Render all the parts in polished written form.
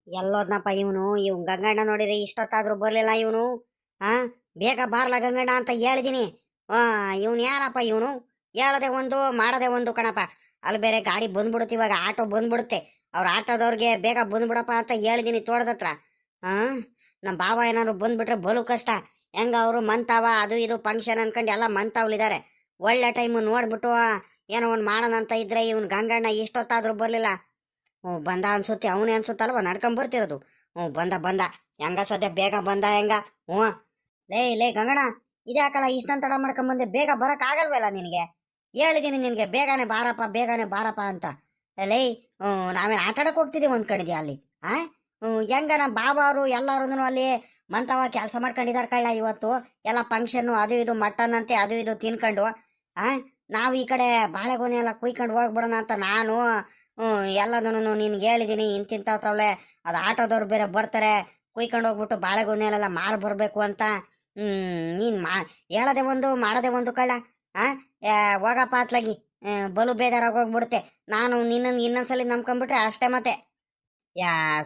ಎಲ್ಲೋದ್ನಪ್ಪ ಇವನು ಗಂಗಣ್ಣ ನೋಡಿರಿ ಇಷ್ಟೊತ್ತಾದ್ರೂ ಬರ್ಲಿಲ್ಲ ಇವನು. ಆ ಬೇಗ ಬಾರ್ಲ ಗಂಗಣ್ಣ ಅಂತ ಹೇಳಿದೀನಿ. ಇವನು ಯಾರಪ್ಪ ಇವನು? ಹೇಳದೆ ಒಂದು ಮಾಡದೆ ಒಂದು ಕಣಪ್ಪ. ಅಲ್ಲಿ ಬೇರೆ ಗಾಡಿ ಬಂದ್ಬಿಡುತ್ತೆ, ಇವಾಗ ಆಟೋ ಬಂದ್ಬಿಡುತ್ತೆ. ಅವ್ರ ಆಟೋದವ್ರಿಗೆ ಬೇಗ ಬಂದ್ಬಿಡಪ್ಪ ಅಂತ ಹೇಳಿದೀನಿ ತೋಟದತ್ರ. ಆ ನಮ್ಮ ಬಾವ ಏನಾದ್ರು ಬಂದ್ಬಿಟ್ರೆ ಬಲು ಕಷ್ಟ. ಹೆಂಗ ಅವರು ಮಂತಾವ ಅದು ಇದು ಫಂಕ್ಷನ್ ಅನ್ಕೊಂಡು ಎಲ್ಲ ಮಂತಾವ್ಲಿದ್ದಾರೆ. ಒಳ್ಳೆ ಟೈಮ್ ನೋಡ್ಬಿಟ್ಟು ಏನೋ ಒಂದು ಮಾಡೋಣ ಅಂತ ಇದ್ರೆ ಇವನ್ ಗಂಗಣ್ಣ ಇಷ್ಟೊತ್ತಾದ್ರೂ ಬರ್ಲಿಲ್ಲ. ಬಂದ ಅನ್ಸುತ್ತೆ, ಅವನೇ ಅನ್ಸುತ್ತಲ್ವ ನಡ್ಕೊಂಡ್ ಬರ್ತಿರೋದು. ಬಂದ ಬಂದ ಹೆಂಗ ಸದ್ಯ ಬೇಗ ಬಂದ ಹೆಂಗ. ಹ್ಞೂ ಲೇ ಗಂಗಣ್ಣ, ಇದ್ಯಾಕಲ್ಲ ಇಷ್ಟೊಂದು ತಡ ಮಾಡ್ಕೊಂಡ್ ಬಂದೆ? ಬೇಗ ಬರಕ್ ಆಗಲ್ವಲ್ಲ ನಿನಗೆ? ಹೇಳಿದೀನಿ ನಿನ್ಗೆ ಬೇಗನೆ ಬಾರಪ್ಪ ಅಂತ. ಲೇ ನಾವೇನು ಆಟ ಆಡಕ್ ಹೋಗ್ತಿದೀವಿ ಅಂದ್ಕೊಂಡಿದ್ಯಾ ಅಲ್ಲಿ? ಹೆಂಗ ನಮ್ಮ ಬಾಬಾ ಅವರು ಎಲ್ಲಾರು ಅಲ್ಲಿ ಮಂತವ ಕೆಲಸ ಮಾಡ್ಕೊಂಡಿದಾರ ಕಳ್ಳ. ಇವತ್ತು ಎಲ್ಲ ಫಂಕ್ಷನ್ನು ಅದು ಇದು ಮಟನ್ ಅಂತೆ ಅದು ಇದು ತಿನ್ಕೊಂಡು ನಾವು ಈ ಕಡೆ ಬಾಳೆಗೊನೆ ಎಲ್ಲ ಕುಯ್ಕೊಂಡು ಹೋಗ್ಬಿಡೋಣ ಅಂತ ನಾನು ಎಲ್ಲದನ್ನು ನಿನ್ಗೆ ಹೇಳಿದೀನಿ. ಇಂತಿಂತವ್ಲೆ ಅದು ಆಟೋದವ್ರು ಬೇರೆ ಬರ್ತಾರೆ, ಕುಯ್ಕೊಂಡು ಹೋಗ್ಬಿಟ್ಟು ಬಾಳೆಗೊನೆಯಲ್ಲೆಲ್ಲ ಮಾರು ಬರಬೇಕು ಅಂತ. ನೀನ್ ಹೇಳದೆ ಒಂದು ಮಾಡದೆ ಒಂದು ಕಳ್ಳ. ಹೋಗಪ್ಪ ಅತ್ಲಾಗಿ, ಬಲು ಬೇಜಾರಾಗಿ ಹೋಗ್ಬಿಡುತ್ತೆ. ನಾನು ನಿನ್ನನ್ನು ಇನ್ನೊಂದ್ಸಲಿ ನಂಬ್ಕೊಂಡ್ಬಿಟ್ರೆ ಅಷ್ಟೇ ಮತ್ತೆ.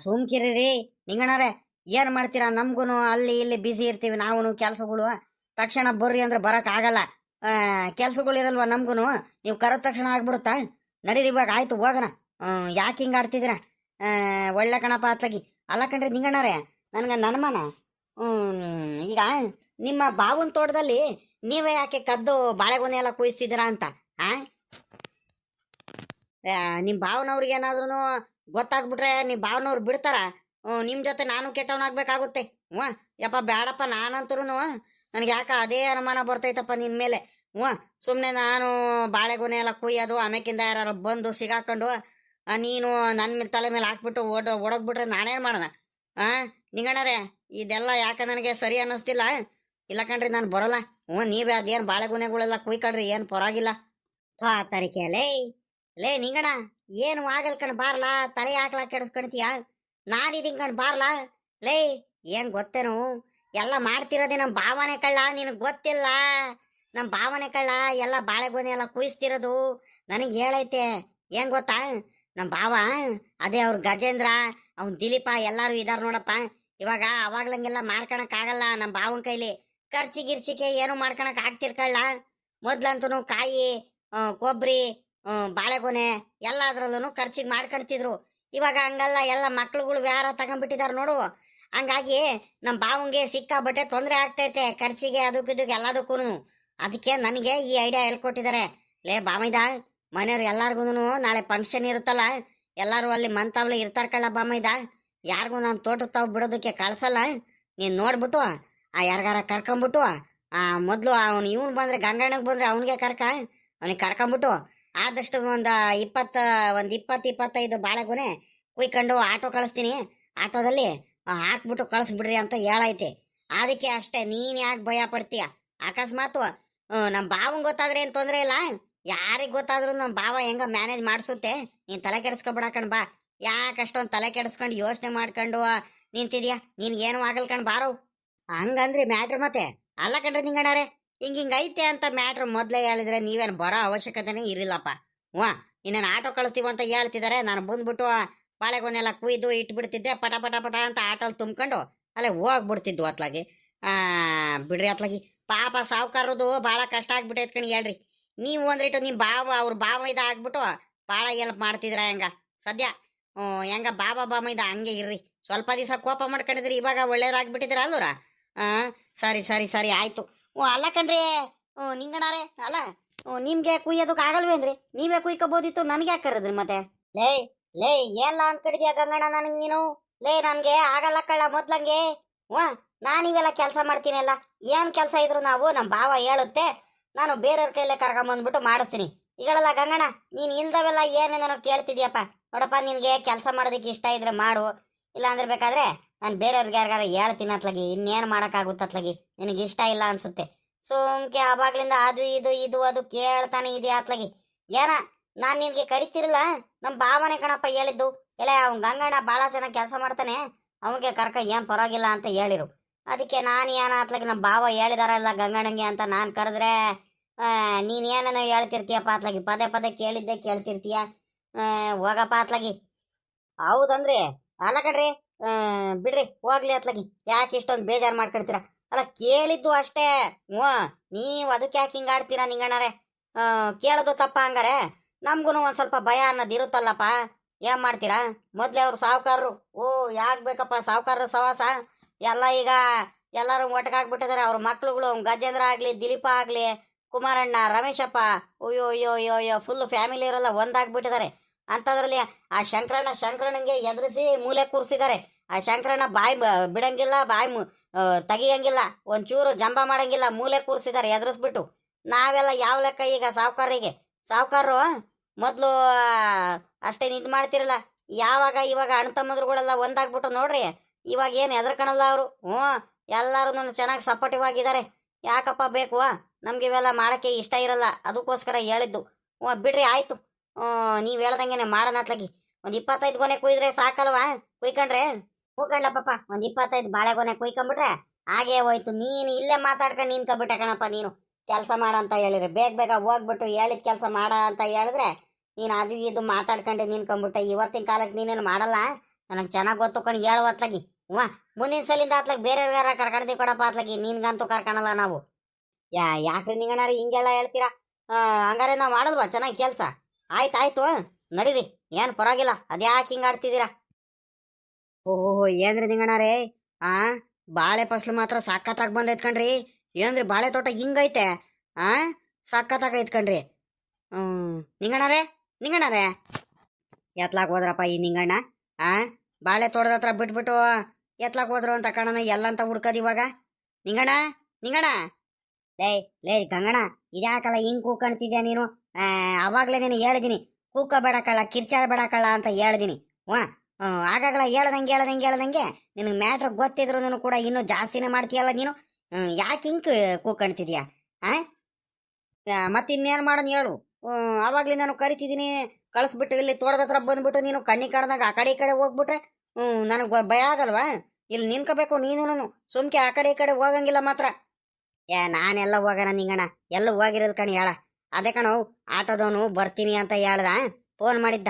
ಸುಮ್ಕಿರಿ ನಿಂಗಣರೇ, ಏನ್ ಮಾಡ್ತೀರಾ? ನಮ್ಗೂ ಅಲ್ಲಿ ಇಲ್ಲಿ ಬಿಸಿ ಇರ್ತೀವಿ ನಾವು. ಕೆಲ್ಸಗಳು ತಕ್ಷಣ ಬರ್ರಿ ಅಂದ್ರೆ ಬರಕ್ ಆಗಲ್ಲ. ಕೆಲ್ಸಗಳು ಇರಲ್ವಾ ನಮ್ಗೂ? ನೀವು ಕರೆದ ತಕ್ಷಣ ಆಗ್ಬಿಡುತ್ತಾ? ನಡೀರಿ ಇವಾಗ, ಆಯ್ತು ಹೋಗೋಣ. ಯಾಕೆ ಹಿಂಗೆ ಆಡ್ತಿದ್ದೀರ? ಒಳ್ಳೆ ಕಣಪ್ಪ ಅತ್ಲಾಗಿ. ಅಲ್ಲ ಕಣ್ರಿ ನಿಂಗಣ್ಣರೇ, ನನಗೆ ನನ್ಮನ ಈಗ ನಿಮ್ಮ ಬಾವನ್ ತೋಟದಲ್ಲಿ ನೀವೇ ಯಾಕೆ ಕದ್ದು ಬಾಳೆಗೊನೆ ಎಲ್ಲ ಕುಯಿಸ್ತಿದ್ದೀರಾ ಅಂತ. ನಿಮ್ಮ ಭಾವನವ್ರಿಗೆ ಏನಾದ್ರೂ ಗೊತ್ತಾಗ್ಬಿಟ್ರೆ ನಿಮ್ಮ ಭಾವನವ್ರು ಬಿಡ್ತಾರ? ನಿಮ್ಮ ಜೊತೆ ನಾನು ಕೆಟ್ಟವನಾಗ್ಬೇಕಾಗುತ್ತೆ. ಯಪ್ಪ ಬೇಡಪ್ಪ, ನಾನಂತರೂ ನನಗೆ ಯಾಕೆ ಅದೇ ಅನುಮಾನ ಬರ್ತೈತಪ್ಪ ನಿನ್ನ ಮೇಲೆ. ಸುಮ್ಮನೆ ನಾನು ಬಾಳೆಗೊನೆ ಎಲ್ಲ ಕುಯ್ಯೋದು, ಆಮೇಕಿಂದ ಯಾರು ಬಂದು ಸಿಗಾಕೊಂಡು ನೀನು ನನ್ನ ತಲೆ ಮೇಲೆ ಹಾಕ್ಬಿಟ್ಟು ಒಡಗ್ಬಿಟ್ರೆ ನಾನೇನು ಮಾಡೋಣ? ನಿಂಗಣ್ಣರೇ, ಇದೆಲ್ಲ ಯಾಕೆ ನನಗೆ ಸರಿ ಅನ್ನಿಸ್ತಿಲ್ಲ. ಇಲ್ಲ ಕಣ್ರಿ, ನಾನು ಬರೋಲ್ಲ. ನೀವೇ ಅದೇನು ಬಾಳೆಗೊನೆಗಳೆಲ್ಲ ಕುಯ್ಕೊಳ್ರಿ, ಏನು ಪರವಾಗಿಲ್ಲ. ತರಿಕೆ ಲೇ ನಿಂಗಣ, ಏನು ಆಗಲ್ ಕಣ್ ಬಾರ್ಲಾ, ತಲೆ ಹಾಕ್ಲಾ ಕೆಡಿಸ್ಕೊಳ್ತೀಯ? ನಾನಿದ್ದೀನಿ ಕಣ್ ಬಾರ್ಲಾ. ಲೇ ಏನ್ ಗೊತ್ತೇನು, ಎಲ್ಲ ಮಾಡ್ತಿರೋದೇ ನಮ್ಮ ಭಾವನೆ ಕಳ್ಳ, ನಿನಗೆ ಗೊತ್ತಿಲ್ಲ. ನಮ್ಮ ಭಾವನೆ ಕಳ್ಳ ಎಲ್ಲ ಬಾಳೆಗೊನೆ ಎಲ್ಲ ಕುಯಿಸ್ತಿರೋದು ನನಗೆ ಹೇಳೈತೆ. ಏನ್ ಗೊತ್ತಾ, ನಮ್ಮ ಭಾವ ಅದೇ ಅವ್ರ ಗಜೇಂದ್ರ, ಅವ್ನ ದಿಲೀಪ ಎಲ್ಲಾರು ಇದಾರ ನೋಡಪ್ಪ. ಇವಾಗ ಅವಾಗ್ಲಂಗೆಲ್ಲ ಮಾರ್ಕೊಳಕ್ ಆಗಲ್ಲ ನಮ್ಮ ಭಾವನ ಕೈಲಿ. ಖರ್ಚಿಗಿರ್ಚಿಕೆ ಏನು ಮಾಡ್ಕೊಳಕ್ ಆಗ್ತಿರ್ಕಳ್ಳ. ಮೊದ್ಲಂತೂ ಕಾಯಿ, ಕೊಬ್ಬರಿ, ಬಾಳೆಗೊನೆ ಎಲ್ಲದ್ರಲ್ಲೂ ಖರ್ಚಿಗೆ ಮಾಡ್ಕೊಳ್ತಿದ್ರು. ಇವಾಗ ಹಂಗಲ್ಲ, ಎಲ್ಲ ಮಕ್ಳುಗಳು ವ್ಯಾರ ತಗೊಂಡ್ಬಿಟ್ಟಿದಾರ ನೋಡು. ಹಂಗಾಗಿ ನಮ್ಮ ಬಾವಂಗೆ ಸಿಕ್ಕಾಬಟ್ಟೆ ತೊಂದರೆ ಆಗ್ತೈತೆ, ಖರ್ಚಿಗೆ ಅದಕ್ಕೆ ಇದಕ್ಕೆ ಎಲ್ಲದಕ್ಕೂ. ಅದಕ್ಕೆ ನನಗೆ ಈ ಐಡಿಯಾ ಹೇಳ್ಕೊಟ್ಟಿದ್ದಾರೆ. ಲೇ ಬಾಮೈದ, ಮನೆಯವ್ರು ಎಲ್ಲಾರ್ಗು ನಾಳೆ ಫಂಕ್ಷನ್ ಇರುತ್ತಲ್ಲ, ಎಲ್ಲರೂ ಅಲ್ಲಿ ಮಂತಾವ್ಲೆ ಇರ್ತಾರ ಕಳ್ಳ ಬಾಮೈದ. ಯಾರಿಗೂ ನಾನು ತೋಟಕ್ಕೆ ತಾವು ಬಿಡೋದಕ್ಕೆ ಕಳ್ಸಲ್ಲ. ನೀನು ನೋಡ್ಬಿಟ್ಟು ಯಾರಿಗಾರ ಕರ್ಕೊಂಬಿಟ್ಟು ಮೊದಲು ಅವನು ಇವನು ಬಂದ್ರೆ ಗಂಗಣ್ಣಗೆ ಬಂದ್ರೆ ಅವನಿಗೆ ಅವನಿಗೆ ಕರ್ಕೊಂಬಿಟ್ಟು ಆದಷ್ಟು ಒಂದು 20-25 ಬಾಳೆಗೊನೆ ಕುಯ್ಕೊಂಡು ಆಟೋ ಕಳಿಸ್ತೀನಿ. ಆಟೋದಲ್ಲಿ ಹಾಕ್ಬಿಟ್ಟು ಕಳಿಸ್ಬಿಡ್ರಿ ಅಂತ ಹೇಳೈತೆ. ಅದಕ್ಕೆ ಅಷ್ಟೇ, ನೀನ್ ಯಾಕೆ ಭಯ ಪಡ್ತೀಯ? ಅಕಸ್ಮಾತ್ ನಮ್ಮ ಭಾವಂಗೆ ಗೊತ್ತಾದ್ರೆ ಏನು ತೊಂದರೆ ಇಲ್ಲ. ಯಾರಿಗೆ ಗೊತ್ತಾದ್ರೂ ನಮ್ಮ ಭಾವ ಹೆಂಗ ಮ್ಯಾನೇಜ್ ಮಾಡಿಸುತ್ತೆ. ನೀನ್ ತಲೆ ಕೆಡಿಸ್ಕೊಬಿಡಕಣ್ ಬಾ. ಯಾಕೆ ಅಷ್ಟೊಂದು ತಲೆ ಕೆಡಿಸ್ಕೊಂಡು ಯೋಚನೆ ಮಾಡ್ಕೊಂಡು ನಿಂತಿದ್ಯಾ? ನಿನ್ಗೇನು ಆಗಲ್ ಕಣ್ ಬಾರೋ. ಹಂಗಂದ್ರಿ ಮ್ಯಾಟ್ರ್ ಮತ್ತೆ. ಅಲ್ಲ ಕಣ್ರಿ ನಿಂಗಣ್ಣಾರೆ, ಹಿಂಗೈತೆ ಅಂತ ಮ್ಯಾಟ್ರ್ ಮೊದಲೇ ಹೇಳಿದ್ರೆ ನೀವೇನು ಬರೋ ಅವಶ್ಯಕತೆನೇ ಇರಲಿಲ್ಲಪ್ಪ. ಇನ್ನೇನು ಆಟೋ ಕಳಿಸ್ತೀವಿ ಅಂತ ಹೇಳ್ತಿದ್ದಾರೆ. ನಾನು ಬಂದ್ಬಿಟ್ಟು ಬಾಳೆಗೊನೆಲ್ಲ ಕುಯ್ದು ಇಟ್ಬಿಡ್ತಿದ್ದೆ, ಪಟ ಪಟ ಪಟ ಅಂತ ಆಟೋಲ್ಲಿ ತುಂಬ್ಕೊಂಡು ಅಲ್ಲೇ ಹೋಗ್ಬಿಡ್ತಿದ್ವು ಅತ್ಲಾಗಿ. ಬಿಡ್ರಿ ಅತ್ಲಾಗಿ, ಪಾಪ ಸಾವುಕಾರದು ಭಾಳ ಕಷ್ಟ ಆಗ್ಬಿಟ್ಟೈತ್ ಕಣಿ. ಹೇಳ್ರಿ ನೀವು ಅಂದ್ರಿಟ್ಟು ನಿಮ್ಮ ಭಾವ ಅವ್ರ ಭಾವ ಆಗ್ಬಿಟ್ಟು ಭಾಳ ಎಲ್ಪ್ ಮಾಡ್ತಿದ್ರ ಹೆಂಗ ಸದ್ಯ. ಹೆಂಗ ಬಾಬಾ ಹಂಗೆ ಇರ್ರಿ. ಸ್ವಲ್ಪ ದಿವಸ ಕೋಪ ಮಾಡ್ಕೊಂಡಿದ್ರಿ, ಇವಾಗ ಒಳ್ಳೇದಾಗ್ಬಿಟ್ಟಿದ್ರ ಅಲ್ವರ. ಸರಿ ಸರಿ ಸರಿ ಆಯ್ತು. ಅಲ್ಲ ಕಣ್ರಿ ನಿಂಗಣಾರೆ, ಅಲ್ಲ ನಿಮ್ಗೆ ಕುಯ್ಯೋದಕ್ಕೆ ಆಗಲ್ವೇನ್ರಿ? ನೀವೇ ಕುಯ್ಕೋಬೋದಿತ್ತು, ನನ್ಗೆ ಯಾಕೆ ಕರೆದ್ರಿ ಮತ್ತೆ? ಲೇ ಎಲ್ಲ ಅನ್ಕಡಿದ್ಯಾ ಗಂಗಣ್ಣ ನನಗೆ ನೀನು? ನನ್ಗೆ ಆಗಲ್ಲ ಕಳ್ಳ ಮೊದ್ಲಂಗೆ. ನಾನಿವೆಲ್ಲ ಕೆಲಸ ಮಾಡ್ತೀನಲ್ಲ, ಏನ್ ಕೆಲಸ ಇದ್ರು ನಾವು ನಮ್ಮ ಭಾವ ಹೇಳುತ್ತೆ, ನಾನು ಬೇರೆಯವ್ರ ಕೈಲೇ ಕರ್ಕೊಂಬಂದ್ಬಿಟ್ಟು ಮಾಡಿಸ್ತೀನಿ. ಈಗಳೆಲ್ಲ ಗಂಗಣ್ಣ, ನೀನ್ ಇಲ್ದವೆಲ್ಲ ಏನೇನೋ ಕೇಳ್ತಿದ್ಯಪ್ಪ. ನೋಡಪ್ಪ, ನಿನ್ಗೆ ಕೆಲಸ ಮಾಡೋದಕ್ಕೆ ಇಷ್ಟ ಇದ್ರೆ ಮಾಡು, ಇಲ್ಲ ಅಂದ್ರೆ ಬೇಕಾದ್ರೆ ನಾನು ಬೇರೆಯವ್ರಿಗೆ ಯಾರಿಗಾರ ಹೇಳ್ತೀನಿ ಅತ್ಲಾಗಿ. ಇನ್ನೇನು ಮಾಡೋಕ್ಕಾಗುತ್ತೆ ಅತ್ಲಾಗಿ, ನಿನಗೆ ಇಷ್ಟ ಇಲ್ಲ ಅನ್ಸುತ್ತೆ. ಸುಮ್ಕೆ ಆವಾಗ್ಲಿಂದ ಅದು ಇದು ಇದು ಅದು ಕೇಳ್ತಾನೆ ಇದೆಯಾ ಅತ್ಲಾಗಿ. ಏನ ನಾನು ನಿನ್ಗೆ ಕರಿತಿರಲ್ಲ, ನಮ್ಮ ಭಾವನೆ ಕಣಪ್ಪ ಹೇಳಿದ್ದು. ಇಲ್ಲ ಅವ್ನು ಗಂಗಣ್ಣ ಭಾಳ ಚೆನ್ನಾಗಿ ಕೆಲಸ ಮಾಡ್ತಾನೆ, ಅವನಿಗೆ ಕರ್ಕ ಏನು ಪರವಾಗಿಲ್ಲ ಅಂತ ಹೇಳಿರು. ಅದಕ್ಕೆ ನಾನು ಏನ ಅತ್ಲಾಗಿ ನಮ್ಮ ಭಾವ ಹೇಳಿದಾರಲ್ಲ ಗಂಗಣ್ಣಂಗೆ ಅಂತ ನಾನು ಕರೆದ್ರೆ ನೀನು ಏನೇನೋ ಹೇಳ್ತಿರ್ತೀಯಪ್ಪ ಅತ್ಲಾಗಿ. ಪದೇ ಪದೇ ಕೇಳಿದ್ದೆ ಕೇಳ್ತಿರ್ತೀಯ. ಹೋಗಪ್ಪ ಅತ್ಲಾಗಿ. ಹೌದಂದ್ರಿ. ಅಲ್ಲ ಕಣ್ರಿ, ಬಿಡ್ರಿ ಹೋಗ್ಲಿ ಅತ್ಲಾಗಿ. ಯಾಕೆ ಇಷ್ಟೊಂದು ಬೇಜಾರು ಮಾಡ್ಕೊಳ್ತೀರಾ? ಅಲ್ಲ ಕೇಳಿದ್ದು ಅಷ್ಟೇ. ಹ್ಞೂ, ನೀವು ಅದಕ್ಕೆ ಯಾಕೆ ಹಿಂಗೆ ಆಡ್ತೀರಾ ನಿಂಗಣ್ಣರೇ? ಕೇಳೋದು ತಪ್ಪ ಹಂಗಾರೆ? ನಮ್ಗೂ ಒಂದ್ ಸ್ವಲ್ಪ ಭಯ ಅನ್ನೋದು ಇರುತ್ತಲ್ಲಪ್ಪ. ಏನ್ ಮಾಡ್ತೀರಾ? ಮೊದ್ಲೇ ಅವ್ರು ಸಾವುಕಾರರು. ಓ, ಯಾಕೆ ಬೇಕಪ್ಪ ಸಾವುಕಾರರು ಸವಾಸ? ಎಲ್ಲ ಈಗ ಎಲ್ಲರೂ ಒಟ್ಟಗಾಗ್ಬಿಟ್ಟಿದ್ದಾರೆ. ಅವ್ರ ಮಕ್ಳುಗಳು ಗಜೇಂದ್ರ ಆಗ್ಲಿ, ದಿಲೀಪ ಆಗ್ಲಿ, ಕುಮಾರಣ್ಣ, ರಮೇಶಪ್ಪ, ಅಯ್ಯೋ ಅಯ್ಯೋ ಅಯ್ಯೋ ಅಯ್ಯೋ, ಫುಲ್ ಫ್ಯಾಮಿಲಿ ಇವರೆಲ್ಲ ಒಂದಾಗ್ಬಿಟ್ಟಿದ್ದಾರೆ. ಅಂಥದ್ರಲ್ಲಿ ಆ ಶಂಕರಣ್ಣಂಗೆ ಎದುರಿಸಿ ಮೂಲೆ ಕೂರಿಸಿದ್ದಾರೆ. ಆ ಶಂಕರಣ್ಣ ಬಾಯಿ ಬಿಡಂಗಿಲ್ಲ, ಬಾಯಿ ತೆಗಿಯಂಗಿಲ್ಲ, ಒಂಚೂರು ಜಂಬ ಮಾಡಂಗಿಲ್ಲ, ಮೂಲೆ ಕೂರಿಸಿದ್ದಾರೆ ಎದುರಿಸ್ಬಿಟ್ಟು. ನಾವೆಲ್ಲ ಯಾವ ಲೆಕ್ಕ ಈಗ ಸಾವುಕಾರರಿಗೆ? ಸಾವುಕಾರರು ಮೊದಲು ಅಷ್ಟೇನು ಇದು ಮಾಡ್ತಿರಲ್ಲ, ಯಾವಾಗ ಇವಾಗ ಅಣ್ಣ ತಮ್ಮಂದ್ರುಗಳೆಲ್ಲ ಒಂದಾಗ್ಬಿಟ್ಟು ನೋಡ್ರಿ. ಇವಾಗ ಏನು ಹೆದರ್ಕಣಲ್ಲ ಅವರು. ಹ್ಞೂ, ಎಲ್ಲರೂ ನನ್ನ ಚೆನ್ನಾಗಿ ಸಪೋರ್ಟಿವ್ ಆಗಿದ್ದಾರೆ. ಯಾಕಪ್ಪ ಬೇಕು? ನಮ್ಗೆ ಇವೆಲ್ಲ ಮಾಡೋಕ್ಕೆ ಇಷ್ಟ ಇರಲ್ಲ, ಅದಕ್ಕೋಸ್ಕರ ಹೇಳಿದ್ದು. ಹ್ಞೂ ಬಿಡ್ರಿ, ಆಯಿತು. ನೀವು ಹೇಳ್ದಂಗೆ ಮಾಡೋಣ ಅತ್ಲಾಗಿ. ಒಂದು 25 ಗೊನೆ ಕುಯ್ದ್ರೆ ಸಾಕಲ್ವಾ? ಕುಯ್ಕೊಂಡ್ರೆ ಹೂಕಂಡ್ಲ ಪಾಪ. ಒಂದು 25 ಬಾಳೆಗೊನೆ ಕುಯ್ಕೊಂಬಿಟ್ರೆ ಹಾಗೇ ಹೋಯ್ತು. ನೀನು ಇಲ್ಲೇ ಮಾತಾಡ್ಕೊಂಡು ನಿನ್ಕೊಬಿಟ್ಟೆ ಕಣಪ್ಪ. ನೀನು ಕೆಲಸ ಮಾಡ ಅಂತ ಹೇಳಿದ್ರೆ ಬೇಗ ಬೇಗ ಹೋಗ್ಬಿಟ್ಟು ಹೇಳಿದ ಕೆಲಸ ಮಾಡ ಅಂತ ಹೇಳಿದ್ರೆ ನೀನು ಅದು ಇದು ಮಾತಾಡ್ಕೊಂಡೆ ನಿನ್ಕೊಂಬಿಟ್ಟೆ. ಇವತ್ತಿನ ಕಾಲಕ್ಕೆ ನೀನೇನು ಮಾಡಲ್ಲ, ನನಗೆ ಚೆನ್ನಾಗಿ ಗೊತ್ತು ಕಣ್. ಹೇಳುವ ಅತ್ಲಾಗಿ. ಹ್ಞೂ, ಮುಂದಿನ ಸಲಿಂದ ಅತ್ಲಾಗಿ ಬೇರೆಯವ್ರಿಗಾರ ಕರ್ಕೊಂಡಿದ್ದೀವಿ ಕೊಡಪ್ಪ ಅತ್ಲಾಗಿ. ನಿನ್ಗಂತೂ ಕರ್ಕೊಳಲ್ಲ ನಾವು. ಯಾಕ್ರಿ ನಿಂಗಣ್ಣಾರ ಹಿಂಗೆಲ್ಲ ಹೇಳ್ತೀರಾ? ಹಂಗಾರೆ ನಾವು ಮಾಡಲ್ವಾ ಚೆನ್ನಾಗಿ ಕೆಲಸ? ಆಯ್ತಾಯ್ತು, ನಡೀರಿ, ಏನು ಪರವಾಗಿಲ್ಲ. ಅದ್ಯಾಕೆ ಹಿಂಗೆ ಆಡ್ತಿದ್ದೀರಾ? ಓಹೋ, ಏನ್ರಿ ನಿಂಗಣ್ಣಾರೇ, ಆ ಬಾಳೆ ಫಸ್ಲು ಮಾತ್ರ ಸಖತ್ತಾಗಿ ಬಂದೈತ್ ಕಣ್ರಿ. ಏನ್ರಿ ಬಾಳೆ ತೋಟ ಹಿಂಗೈತೆ? ಆ ಸಖತ್ತಾಗ ಐತ್ ಕಣ್ರಿ. ನಿಂಗಣ್ಣಾರೇ, ನಿಂಗಣ್ಣಾರೇ, ಎತ್ಲಾಕ್ ಹೋದ್ರಪ್ಪ ಈ ನಿಂಗಣ್ಣ? ಆ ಬಾಳೆ ತೋಟದ ಹತ್ರ ಬಿಟ್ಬಿಟ್ಟು ಎತ್ಲಾಕ್ ಹೋದ್ರು ಅಂತ ಕಣನ ಎಲ್ಲಂತ ಹುಡ್ಕದ್ ಇವಾಗ. ನಿಂಗಣ್ಣ, ನಿಂಗಣ್ಣ, ಲೇ ಲೇ ಗಂಗಣ್ಣ, ಇದ್ಯಾಕಲ್ಲ ಹಿಂಗ್ ಕೂಕಣ್ತಿದ್ಯಾ ನೀನು? ಅವಾಗ್ಲೇ ನೀನು ಹೇಳಿದೀನಿ, ಕೂಕೋಬೇಡ ಕಳ್ಳ, ಕಿರ್ಚಾಡಬೇಡ ಕಳ್ಳ ಅಂತ ಹೇಳಿದೀನಿ. ಆಗಾಗಲ ಹೇಳ್ದಂಗೆ ನಿನಗೆ ಮ್ಯಾಟ್ರ್ ಗೊತ್ತಿದ್ರು ಕೂಡ ಇನ್ನೂ ಜಾಸ್ತಿನೇ ಮಾಡ್ತೀಯಲ್ಲ ನೀನು. ಯಾಕೆ ಹಿಂಗ್ ಕೂಕಣ್ತಿದ್ಯಾ? ಮತ್ತಿನ್ನೇನು ಮಾಡೋಣ ಹೇಳು? ಅವಾಗ್ಲೇ ನಾನು ಕರಿತಿದ್ದೀನಿ, ಕಳಿಸ್ಬಿಟ್ಟು ಇಲ್ಲಿ ತೋಟದ ಹತ್ರ ಬಂದ್ಬಿಟ್ಟು ನೀನು ಕಣ್ಣಿ ಕಾಡ್ದಾಗ ಆ ಕಡೆ ಈ ಕಡೆ ಹೋಗ್ಬಿಟ್ರೆ ನನಗೆ ಭಯ ಆಗಲ್ವಾ? ಇಲ್ಲಿ ನಿನ್ಕೋಬೇಕು ನೀನು. ಸುಮ್ಕೆ ಆ ಕಡೆ ಈ ಕಡೆ ಹೋಗಂಗಿಲ್ಲ ಮಾತ್ರ. ನಾನೆಲ್ಲ ಹೋಗೋಣ ನಿಂಗಣ್ಣ? ಎಲ್ಲ ಹೋಗಿರೋದು ಕಣಿ ಹೇಳ. ಅದೇ ಕಣೋ, ಆಟೋದವನು ಬರ್ತೀನಿ ಅಂತ ಹೇಳ್ದ, ಫೋನ್ ಮಾಡಿದ್ದ.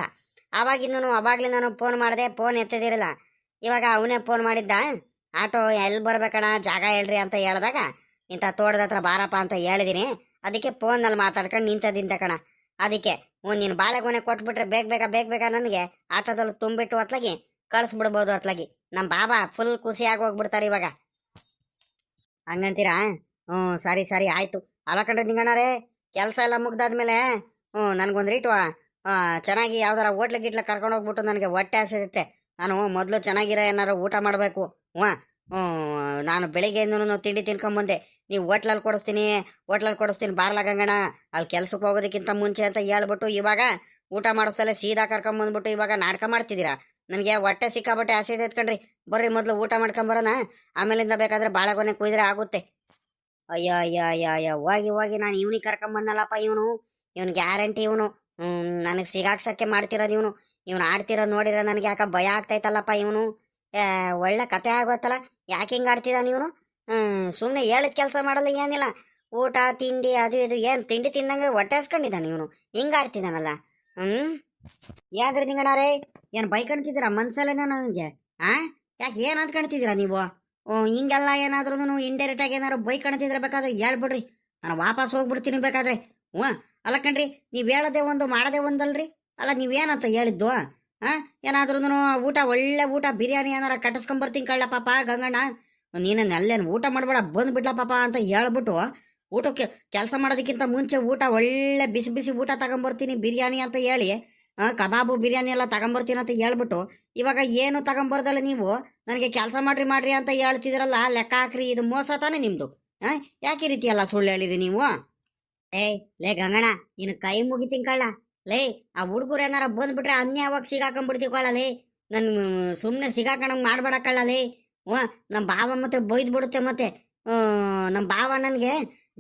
ಅವಾಗ್ಲೇ ನಾನು ಫೋನ್ ಮಾಡಿದೆ, ಫೋನ್ ಎತ್ತದಿರಲ್ಲ. ಇವಾಗ ಅವನೇ ಫೋನ್ ಮಾಡಿದ್ದ, ಆಟೋ ಎಲ್ಲಿ ಬರ್ಬೇಕಣ್ಣ, ಜಾಗ ಹೇಳ್ರಿ ಅಂತ ಹೇಳಿದಾಗ ಇಂಥ ತೋಟದ ಹತ್ರ ಬಾರಪ್ಪ ಅಂತ ಹೇಳಿದೀನಿ. ಅದಕ್ಕೆ ಫೋನಲ್ಲಿ ಮಾತಾಡ್ಕೊಂಡು ನಿಂತದಿಂತ ಕಣ. ಅದಕ್ಕೆ ನೀನು ಬಾಳೆಗೊನೆ ಕೊಟ್ಬಿಟ್ರೆ ಬೇಗ ಬೇಗ ನನಗೆ ಆಟೋದಲ್ಲಿ ತುಂಬಿಟ್ಟು ಅತ್ಲಾಗಿ ಕಳಿಸ್ಬಿಡ್ಬೋದು ಅತ್ಲಾಗಿ. ನಮ್ಮ ಬಾಬಾ ಫುಲ್ ಖುಷಿಯಾಗಿ ಹೋಗ್ಬಿಡ್ತಾರೆ ಇವಾಗ. ಹಂಗಂತೀರಾ? ಸರಿ ಆಯ್ತು. ಅಲ್ಲ ಕಣ್ರಿ ನಿಂಗಣ್ಣರೇ, ಕೆಲಸ ಎಲ್ಲ ಮುಗ್ದಾದ್ಮೇಲೆ ನನಗೊಂದು ರೀಟು ಚೆನ್ನಾಗಿ ಯಾವ್ದಾರ ಹೋಟ್ಲು ಗಿಟ್ಲ ಕರ್ಕೊಂಡು ಹೋಗ್ಬಿಟ್ಟು ನನಗೆ ಹೊಟ್ಟೆ ಹಸಿರುತ್ತೆ. ನಾನು ಮೊದಲು ಚೆನ್ನಾಗಿರೋ ಏನಾರು ಊಟ ಮಾಡಬೇಕು. ನಾನು ಬೆಳಿಗ್ಗೆಯಿಂದ ತಿಂಡಿ ತಿನ್ಕೊಂಬಂದೆ. ನೀವು ಹೋಟ್ಲಲ್ಲಿ ಕೊಡಿಸ್ತೀನಿ ಬಾರ್ಲ ಗಂಗಣ್ಣ, ಅಲ್ಲಿ ಕೆಲ್ಸಕ್ಕೆ ಹೋಗೋದಕ್ಕಿಂತ ಮುಂಚೆ ಅಂತ ಹೇಳ್ಬಿಟ್ಟು ಇವಾಗ ಊಟ ಮಾಡಿಸ್ತಲೇ ಸೀದಾ ಕರ್ಕೊಂಬಂದ್ಬಿಟ್ಟು ಇವಾಗ ನಾಟಕ ಮಾಡ್ತಿದ್ದೀರಾ. ನನಗೆ ಹೊಟ್ಟೆ ಸಿಕ್ಕಾಬಟ್ಟೆ ಹಸಿ ಇದೆ ಕಣ್ರಿ. ಬರ್ರಿ ಮೊದಲು ಊಟ ಮಾಡ್ಕೊಂಬರೋಣ, ಆಮೇಲಿಂದ ಬೇಕಾದ್ರೆ ಬಾಳೆಗೊನೆ ಕುಯ್ದ್ರೆ ಆಗುತ್ತೆ. ಅಯ್ಯೋ ಹೋಗಿ ನಾನು ಇವನಿಗೆ ಕರ್ಕೊಂಬಂದಲ್ಲಪ್ಪ. ಇವನು ಗ್ಯಾರಂಟಿ. ನನಗೆ ಸಿಗಾಕ್ಸಕ್ಕೆ ಮಾಡ್ತಿರೋದು ಇವನು ಆಡ್ತಿರೋದು ನೋಡಿದ್ರೆ ನನಗೆ ಯಾಕೆ ಭಯ ಆಗ್ತೈತಲ್ಲಪ್ಪ. ಒಳ್ಳೆ ಕತೆ ಆಗೋತ್ತಲ್ಲ. ಯಾಕೆ ಹಿಂಗೆ ಆಡ್ತಿದ್ದಾನೆ ಇವನು? ಸುಮ್ಮನೆ ಹೇಳಿದ ಕೆಲಸ ಮಾಡಲ್ಲ, ಏನಿಲ್ಲ. ಊಟ ತಿಂಡಿ ಅದು ಇದು ಏನು ತಿಂಡಿ ತಿಂದಂಗೆ ಹೊಟ್ಟೆ ಹಸ್ಕೊಂಡಿದ್ದಾನೆ ಇವನು. ಹಿಂಗೆ ಆಡ್ತಿದ್ದಾನಲ್ಲ. ಯಾವ್ದ್ರಿ ನಿಂಗಣ್ಣಾರೇ, ಏನು ಬೈಕಣ್ತಿದ್ದೀರಾ ಮನ್ಸಲ್ಲೇನ ನನಗೆ? ಯಾಕೆ ಏನು ಅಂದ್ಕೊಳ್ತಿದ್ದೀರಾ ನೀವು? ಹಿಂಗೆಲ್ಲ ಏನಾದ್ರೂ ಇಂಡೈರೆಕ್ಟಾಗಿ ಏನಾದ್ರು ಬೈಕಣ್ತಿದ್ರೆ ಬೇಕಾದ್ರೆ ಹೇಳ್ಬಿಡ್ರಿ, ನಾನು ವಾಪಸ್ ಹೋಗ್ಬಿಡ್ತೀನಿ ಬೇಕಾದ್ರೆ. ಅಲ್ಲ ಕಣ್ರಿ, ನೀವು ಹೇಳೋದೇ ಒಂದು ಮಾಡೋದೇ ಒಂದಲ್ರಿ. ಅಲ್ಲ ನೀವೇನಂತ ಹೇಳಿದ್ದು? ಏನಾದ್ರೂ ಒಳ್ಳೆ ಊಟ ಬಿರಿಯಾನಿ ಏನಾರ ಕಟ್ಟಿಸ್ಕೊಂಬರ್ತೀನಿ ಕಳ್ಳ ಪಾಪ ಗಂಗಣ್ಣ. ನೀನು ಅಲ್ಲೇನು ಊಟ ಮಾಡಬೇಡ, ಬಂದ್ಬಿಡ್ಲ ಪಾಪ ಅಂತ ಹೇಳ್ಬಿಟ್ಟು ಊಟಕ್ಕೆ ಕೆಲಸ ಮಾಡೋದಕ್ಕಿಂತ ಮುಂಚೆ ಒಳ್ಳೆ ಬಿಸಿ ಊಟ ತಗೊಂಬರ್ತೀನಿ ಬಿರಿಯಾನಿ ಅಂತ ಹೇಳಿ, ಕಬಾಬು ಬಿರಿಯಾನಿ ಎಲ್ಲ ತಗೊಂಬರ್ತೀನಿ ಅಂತ ಹೇಳ್ಬಿಟ್ಟು ಇವಾಗ ಏನು ತಗೊಂಬರ್ದಲ್ಲ ನೀವು ನನಗೆ ಕೆಲಸ ಮಾಡ್ರಿ ಅಂತ ಹೇಳ್ತಿದ್ರಲ್ಲ. ಲೆಕ್ಕ ಹಾಕ್ರಿ, ಇದು ಮೋಸ ತಾನೇ ನಿಮ್ದು. ಯಾಕೆ ರೀತಿ ಎಲ್ಲ ಸುಳ್ಳು ಹೇಳಿರಿ ನೀವು? ಲೇ ಗಂಗಣ್ಣ, ನೀನು ಕೈ ಮುಗಿತೀನಿ ಕಳ್ಳ. ಲೇ, ಆ ಹುಡುಗರು ಏನಾರ ಬಂದ್ಬಿಟ್ರೆ ಅನ್ಯಾವಾಗ ಸಿಗಾಕೊಂಡ್ಬಿಡ್ತೀವಿ ಕಳ್ಳಲೇ. ನನ್ ಸುಮ್ಮನೆ ಸಿಗಾಕಣಂಗ್ ಮಾಡ್ಬೇಡ ಕಳ್ಳಲೇ. ನಮ್ಮ ಭಾವ ಮತ್ತೆ ಬೈದ್ ಬಿಡುತ್ತೆ. ಮತ್ತೆ ನಮ್ಮ ಭಾವ ನನಗೆ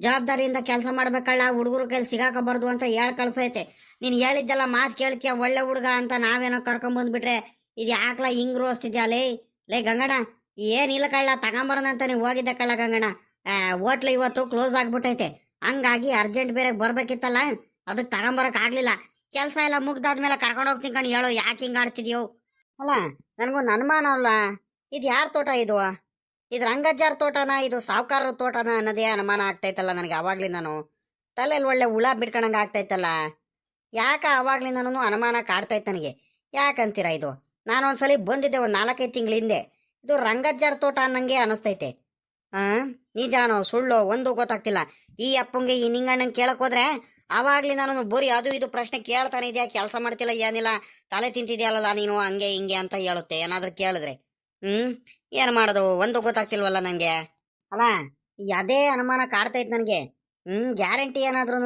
ಜವಾಬ್ದಾರಿಯಿಂದ ಕೆಲಸ ಮಾಡ್ಬೇಕಲ್ಲ, ಹುಡುಗರು ಕೈಲಿ ಸಿಗಾಕಬಾರ್ದು ಅಂತ ಕಳ್ಸೈತೆ. ನೀನು ಹೇಳಿದ್ದೆಲ್ಲ ಮಾತು ಕೇಳ್ತೀಯ, ಒಳ್ಳೆ ಹುಡುಗ ಅಂತ ನಾವೇನೋ ಕರ್ಕೊಂಬಂದ್ಬಿಟ್ರೆ ಇದು ಯಾಕಲ ಹಿಂಗ್ ರೋಸ್ತಿದ್ಯಾ? ಲೇ ಗಂಗಣ್ಣ, ಏನಿಲ್ಲ ಕಳ್ಳ, ತಗೊಂಬರೋಣ ಅಂತ ನೀವು ಹೋಗಿದ್ದೆ ಕಳ್ಳ ಗಂಗಣ್ಣ. ಹೋಟ್ಲು ಇವತ್ತು ಕ್ಲೋಸ್ ಆಗ್ಬಿಟ್ಟೈತೆ, ಹಂಗಾಗಿ ಅರ್ಜೆಂಟ್ ಬೇರೆ ಬರ್ಬೇಕಿತ್ತಲ್ಲ, ಅದಕ್ಕೆ ತಗೊಂಬರಕ್ ಆಗ್ಲಿಲ್ಲ. ಕೆಲಸ ಎಲ್ಲ ಮುಗ್ದಾದ್ಮೇಲೆ ಕರ್ಕೊಂಡು ಹೋಗ್ತೀನಿ ಕಣ್. ಹೇಳೋ, ಯಾಕೆ ಹಿಂಗೆ ಆಡ್ತಿದ್ಯೋ? ಅಲ್ಲ, ನನಗೊಂದು ಅನುಮಾನ ಅಲ್ಲ, ಇದು ಯಾರ ತೋಟ ಇದು? ಇದು ರಂಗಜ್ಜಾರ್ ತೋಟನ, ಇದು ಸಾವುಕಾರರ ತೋಟನ ಅನ್ನೋದೇ ಅನುಮಾನ ಆಗ್ತೈತಲ್ಲ ನನಗೆ ಅವಾಗ್ಲಿಂದನು. ತಲೆಯಲ್ಲಿ ಒಳ್ಳೆ ಹುಳ ಬಿಡ್ಕೊಂಡಂಗೆ ಆಗ್ತೈತಲ್ಲ. ಯಾಕೆ ಅವಾಗ್ಲಿಂದನೂ ಅನುಮಾನ ಕಾಡ್ತೈತೆ ನನಗೆ. ಯಾಕಂತೀರಾ ಇದು? ನಾನು ಒಂದ್ಸಲಿ ಬಂದಿದ್ದೆ ಒಂದು 4-5 ತಿಂಗಳ ಹಿಂದೆ. ಇದು ರಂಗಜ್ಜಾರ್ ತೋಟ ಅನ್ನಂಗೆ ಅನಿಸ್ತೈತೆ. ನಿಜಾನೋ ಸುಳ್ಳು ಒಂದು ಗೊತ್ತಾಗ್ತಿಲ್ಲ. ಈ ಅಪ್ಪಂಗೆ ಈ ನಿಂಗಣ್ಣಂಗೆ ಕೇಳಕ್ ಹೋದ್ರೆ ಅವಾಗ್ಲಿ ನಾನು ಬೋರಿ ಅದು ಇದು ಪ್ರಶ್ನೆ ಕೇಳ್ತಾನೆ ಇದೆಯಾ, ಕೆಲಸ ಮಾಡ್ತಿಲ್ಲ ಏನಿಲ್ಲ, ತಲೆ ತಿಂತಿದ್ಯಲ್ಲ ನೀನು ಹಂಗೆ ಹಿಂಗೆ ಅಂತ ಹೇಳುತ್ತೆ ಏನಾದ್ರೂ ಕೇಳಿದ್ರೆ. ಏನ್ ಮಾಡೋದು ಒಂದು ಗೊತ್ತಾಗ್ತಿಲ್ವಲ್ಲ ನಂಗೆ. ಅಲ್ಲ, ಅದೇ ಅನುಮಾನ ಕಾಡ್ತೈತೆ ನನಗೆ. ಗ್ಯಾರಂಟಿ ಏನಾದ್ರೂ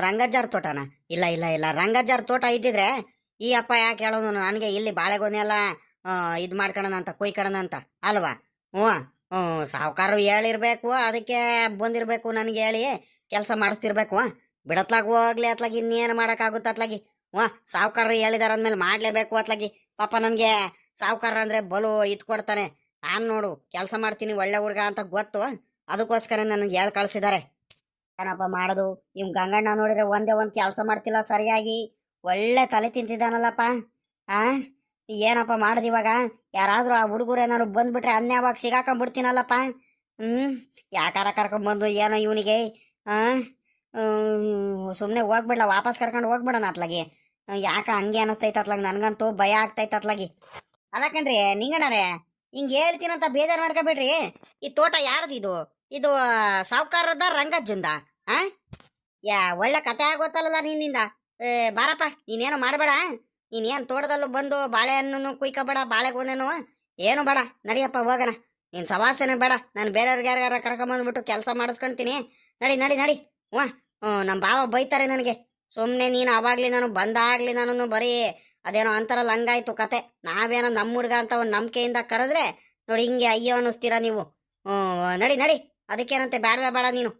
ರಂಗಜ್ಜಾರ್ ತೋಟನ? ಇಲ್ಲ ಇಲ್ಲ ಇಲ್ಲ, ರಂಗಜ್ಜಾರ್ ತೋಟ ಇದ್ದಿದ್ರೆ ಈ ಅಪ್ಪ ಯಾಕೆ ಹೇಳೋನು ನನಗೆ ಇಲ್ಲಿ ಬಾಳೆಗೊನೆ ಎಲ್ಲ ಇದು ಮಾಡ್ಕೊಳ್ಳೋಣ ಅಂತ, ಕೊಯ್ಕೊಳ್ಳೋಣ ಅಂತ ಅಲ್ವಾ? ಹ್ಞೂ ಸಾವುಕಾರರು ಹೇಳಿರ್ಬೇಕು, ಅದಕ್ಕೆ ಬಂದಿರ್ಬೇಕು ನನಗೆ ಹೇಳಿ ಕೆಲಸ ಮಾಡಿಸ್ತಿರ್ಬೇಕು. ಬಿಡತ್ಲಾಗ ಹೋಗ್ಲಿ ಅತ್ಲಾಗ ಇನ್ನೇನು ಮಾಡೋಕ್ಕಾಗುತ್ತೆ ಅತ್ಲಾಗಿ. ಸಾವುಕಾರರು ಹೇಳಿದಾರ ಅಂದ್ಮೇಲೆ ಮಾಡಲೇಬೇಕು ಅತ್ಲಾಗಿ. ಪಾಪ ನನಗೆ ಸಾವುಕಾರ ಅಂದ್ರೆ ಬಲು ಕೊಡ್ತಾನೆ. ನಾನು ನೋಡು ಕೆಲಸ ಮಾಡ್ತೀನಿ ಒಳ್ಳೆ ಹುಡುಗ ಅಂತ ಗೊತ್ತು, ಅದಕ್ಕೋಸ್ಕರ ನನಗೆ ಹೇಳಿ ಕಳಿಸಿದ್ದಾರೆ. ಏನಪ್ಪ ಮಾಡೋದು? ಇವ್ ಗಂಗಣ್ಣ ನೋಡಿದ್ರೆ ಒಂದೇ ಒಂದು ಕೆಲಸ ಮಾಡ್ತಿಲ್ಲ ಸರಿಯಾಗಿ, ಒಳ್ಳೆ ತಲೆ ತಿಂತಿದ್ದಾನಲ್ಲಪ್ಪ. ಏನಪ್ಪ ಮಾಡೋದು ಇವಾಗ? ಯಾರಾದ್ರೂ ಆ ಹುಡುಗರು ಏನಾದ್ರು ಬಂದ್ಬಿಟ್ರೆ ಅನ್ಯಾವಾಗ ಸಿಗಾಕೊಂಡ್ಬಿಡ್ತೀನಲ್ಲಪ್ಪ. ಯಾಕಾರ ಕರ್ಕೊಂಡ್ಬಂದು ಏನೋ ಇವನಿಗೆ ಸುಮ್ಮನೆ ಹೋಗ್ಬಿಡ್ಲ, ವಾಪಸ್ ಕರ್ಕೊಂಡು ಹೋಗ್ಬಿಡೋಣ ಅತ್ಲಾಗಿ. ಯಾಕ ಹಂಗೆ ಅನಿಸ್ತೈತೆ ಅತ್ಲಾಗಿ, ನನಗಂತೂ ಭಯ ಆಗ್ತೈತೆ ಅತ್ಲಾಗಿ. ಅಲ್ಲ ಕಣ್ರಿ ನಿಂಗಣ್ಣರೇ, ಹಿಂಗೆ ಹೇಳ್ತೀನಂತ ಬೇಜಾರು ಮಾಡ್ಕೊಬೇಡ್ರಿ. ಈ ತೋಟ ಯಾರ್ದು ಇದು? ಇದು ಸಾವುಕಾರದ ರಂಗಜ್ಜಂದ? ಒಳ್ಳೆ ಕತೆ ಆಗೋತ್ತಲ್ಲ ನಿನ್ನಿಂದ. ಬಾರಪ್ಪ, ನೀನೇನು ಮಾಡಬೇಡ. ನೀನೇನು ತೋಟದಲ್ಲೂ ಬಂದು ಬಾಳೆಹಣ್ಣು ಕುಯ್ಕೋಬೇಡ, ಬಾಳೆಗೊನೆನು ಏನು ಬೇಡ. ನಡಿಯಪ್ಪ ಹೋಗೋಣ. ನೀನು ಸವಾಸನೆ ಬೇಡ, ನಾನು ಬೇರೆಯವ್ರಿಗೆ ಯಾರ್ಯಾರ ಕರ್ಕೊಂಬಂದ್ಬಿಟ್ಟು ಕೆಲಸ ಮಾಡಿಸ್ಕೊಳ್ತೀನಿ. ನಡಿ ನಡಿ ನಡಿ. ನಮ್ಮ ಬಾವ ಬೈತಾರೆ ನನಗೆ. ಸುಮ್ಮನೆ ನೀನು ಅವಾಗ್ಲಿ ನಾನು ಬಂದಾಗ್ಲಿ ನಾನು ಬರೀ ಅದೇನೋ ಅಂತಾರಲ್ಲ ಹಂಗಾಯ್ತು ಕತೆ. ನಾವೇನೋ ನಮ್ಮ ಹುಡ್ಗ ಅಂತ ಒಂದು ನಂಬಿಕೆಯಿಂದ ಕರೆದ್ರೆ ನೋಡಿ ಹಿಂಗೆ ಅಯ್ಯೋ ಅನ್ನಿಸ್ತೀರಾ ನೀವು. ನಡಿ ನಡಿ, ಅದಕ್ಕೇನಂತೆ ಬೇಡವೇ ಬೇಡ ನೀನು.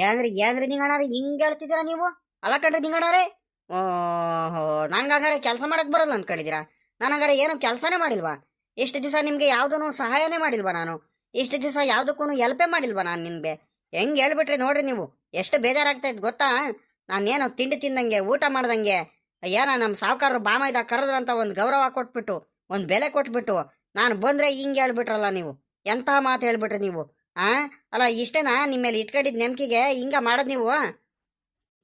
ಏನ್ರಿ ನಿಂಗಣ್ಣಾರೆ ಹಿಂಗೆ ಹೇಳ್ತಿದ್ದೀರಾ ನೀವು? ಅಲ್ಲ ಕಣ್ರಿ ನಿಂಗಣ್ಣಾರೆ, ನನ್ಗಂಗಾರೆ ಕೆಲಸ ಮಾಡಕ್ ಬರಲ್ಲ ಅನ್ಕೊಂಡಿದ್ದೀರಾ? ನಾನು ಹಂಗಾರೆ ಏನು ಕೆಲಸನೇ ಮಾಡಿಲ್ವಾ? ಇಷ್ಟು ದಿವಸ ನಿಮ್ಗೆ ಯಾವುದೂ ಸಹಾಯನೇ ಮಾಡಿಲ್ವಾ? ನಾನು ಇಷ್ಟು ದಿವಸ ಯಾವುದಕ್ಕೂ ಎಲ್ಪೇ ಮಾಡಿಲ್ವಾ ನಾನು ನಿಮ್ಗೆ? ಹೆಂಗೆ ಹೇಳ್ಬಿಟ್ರಿ ನೋಡ್ರಿ ನೀವು. ಎಷ್ಟು ಬೇಜಾರಾಗ್ತೈತೆ ಗೊತ್ತಾ? ನಾನೇನು ತಿಂಡಿ ತಿಂದಂಗೆ ಊಟ ಮಾಡ್ದಂಗೆ ಏನ ನಮ್ಮ ಸಾವುಕಾರರು ಬಾಮೈದ ಕರೆದ್ರಂತ ಒಂದು ಗೌರವ ಕೊಟ್ಬಿಟ್ಟು ಒಂದು ಬೆಲೆ ಕೊಟ್ಬಿಟ್ಟು ನಾನು ಬಂದ್ರೆ ಹಿಂಗೆ ಹೇಳ್ಬಿಟ್ರಲ್ಲ ನೀವು. ಎಂಥ ಮಾತು ಹೇಳ್ಬಿಟ್ರಿ ನೀವು. ಅಲ್ಲ ಇಷ್ಟೇನಾ ನಿಮ್ಮ ಮೇಲೆ ಇಟ್ಕೊಂಡಿದ್ ನಂಬಿಕೆಗೆ ಹಿಂಗ ಮಾಡೋದು ನೀವು?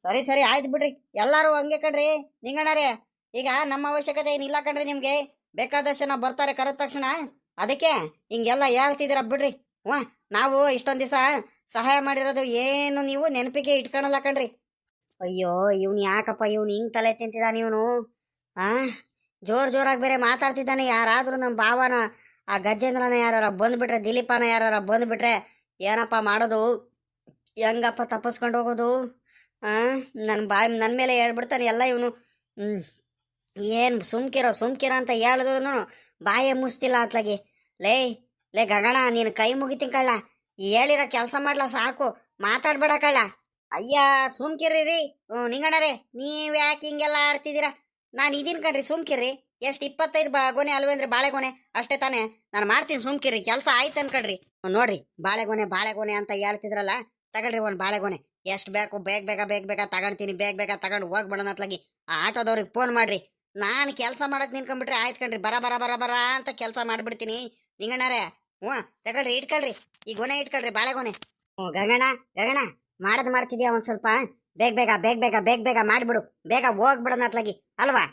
ಸರಿ ಸರಿ ಆಯ್ತು ಬಿಡ್ರಿ, ಎಲ್ಲಾರು ಹಂಗೆ ಕಣ್ರಿ ನಿಂಗಣ್ಣರೇ. ಈಗ ನಮ್ಮ ಅವಶ್ಯಕತೆ ಏನಿಲ್ಲ ಕಣ್ರಿ ನಿಮ್ಗೆ. ಬೇಕಾದಷ್ಟು ಜನ ಬರ್ತಾರೆ ಕರೆದ ತಕ್ಷಣ, ಅದಕ್ಕೆ ಹಿಂಗೆಲ್ಲ ಹೇಳ್ತಿದ್ದೀರ ಬಿಡ್ರಿ. ನಾವು ಇಷ್ಟೊಂದು ದಿವಸ ಸಹಾಯ ಮಾಡಿರೋದು ಏನು ನೀವು ನೆನಪಿಗೆ ಇಟ್ಕೊಳಲ್ಲ ಕಣ್ರಿ. ಅಯ್ಯೋ ಇವ್ನು ಯಾಕಪ್ಪ ಇವ್ನು ಹಿಂಗ್ ತಲೆ ತಿಂತಿದ್ದಾನೆ ಇವನು. ಜೋರಾಗಿ ಬೇರೆ ಮಾತಾಡ್ತಿದ್ದಾನೆ. ಯಾರಾದ್ರೂ ನಮ್ಮ ಭಾವನ ಆ ಗಜೇಂದ್ರನ ಯಾರ ಬಂದ್ಬಿಟ್ರೆ, ದಿಲೀಪನ ಯಾರ ಬಂದ್ಬಿಟ್ರೆ ಏನಪ್ಪ ಮಾಡೋದು? ಹೆಂಗಪ್ಪ ತಪ್ಪಿಸ್ಕೊಂಡು ಹೋಗೋದು? ನನ್ನ ಮೇಲೆ ಹೇಳ್ಬಿಡ್ತಾನೆ ಎಲ್ಲ ಇವನು. ಏನು ಸುಮ್ಕಿರ ಅಂತ ಹೇಳಿದ್ರು ಬಾಯೇ ಮುಚ್ತಿಲ್ಲ ಅತ್ಲಾಗಿ. ಲೇ ಗಗಣ, ನೀನು ಕೈ ಮುಗಿತೀನಿ ಕಳ್ಳ. ಹೇಳಿರೋ ಕೆಲಸ ಮಾಡ್ಲಾ ಸಾಕು, ಮಾತಾಡ್ಬೇಡ ಕಳ್ಳ. ಅಯ್ಯ ಸುಮ್ಕಿರ್ರಿ ನಿಂಗಣ್ಣರೇ, ನೀವ್ ಯಾಕೆ ಹಿಂಗೆಲ್ಲ ಆಡ್ತಿದ್ದೀರಾ? ನಾನು ಇದೀನಿ ಕಣ್ರಿ, ಸುಮ್ಕಿರ್ರಿ. ಎಷ್ಟು 25 ಗೊನೆ ಅಲ್ವೇಂದ್ರೆ ಬಾಳೆಗೊನೆ ಅಷ್ಟೇ ತಾನೇ? ನಾನು ಮಾಡ್ತೀನಿ ಸುಮ್ಕಿರ್ರಿ, ಕೆಲಸ ಆಯ್ತು ಅನ್ಕಡ್ರಿ. ನೋಡ್ರಿ ಬಾಳೆಗೊನೆ ಅಂತ ಹೇಳ್ತಿದ್ರಲ್ಲ, ತಗೊಳ್ರಿ ಒಂದು ಬಾಳೆಗೊನೆ. ಎಷ್ಟು ಬೇಕು ಬೇಗ ತಗೊಳ್ತೀನಿ. ಬೇಗ ತಗೊಂಡು ಹೋಗ್ಬಿಡೋಣ ಅತ್ಲಾಗಿ. ಆ ಆಟೋದವ್ರಿಗೆ ಫೋನ್ ಮಾಡ್ರಿ. ನಾನು ಕೆಲಸ ಮಾಡಕ್ ನಿನ್ಕೊಂಡ್ಬಿಟ್ರೆ ಆಯ್ತು ಕಣ್ರಿ. ಬರ ಅಂತ ಕೆಲಸ ಮಾಡ್ಬಿಡ್ತೀನಿ ನಿಂಗಣ್ಣರೇ. ತಗೊಳ್ರಿ, ಇಟ್ಕೊಳ್ರಿ ಈ ಗೊನೆ, ಇಟ್ಕೊಳ್ರಿ ಬಾಳೆಗೊನೆ. ಗಗಣ ಮಾಡದ್ ಮಾಡ್ತಿದ್ಯಾ ಒಂದ್ ಸ್ವಲ್ಪ? ಬೇಗ ಮಾಡ್ಬಿಡು, ಬೇಗ ಹೋಗ್ಬಿಡೋಣ ಅತ್ಲಾಗಿ ಅಲ್ವಾ?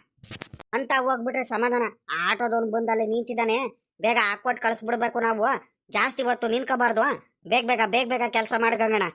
ಅಂತ ಹೋಗ್ಬಿಟ್ರೆ ಸಮಾಧಾನ. ಆಟೋದವ್ನು ಬಂದಲ್ಲಿ ನಿಂತಿದ್ದಾನೆ, ಬೇಗ ಹಾಕೊಟ್ಟು ಕಳಿಸ್ಬಿಡ್ಬೇಕು ನಾವು. ಜಾಸ್ತಿ ಹೊತ್ತು ನಿನ್ಕೋಬಾರ್ದು. ಬೇಗ ಕೆಲಸ ಮಾಡಿ ಗಂಗಣ್ಣ.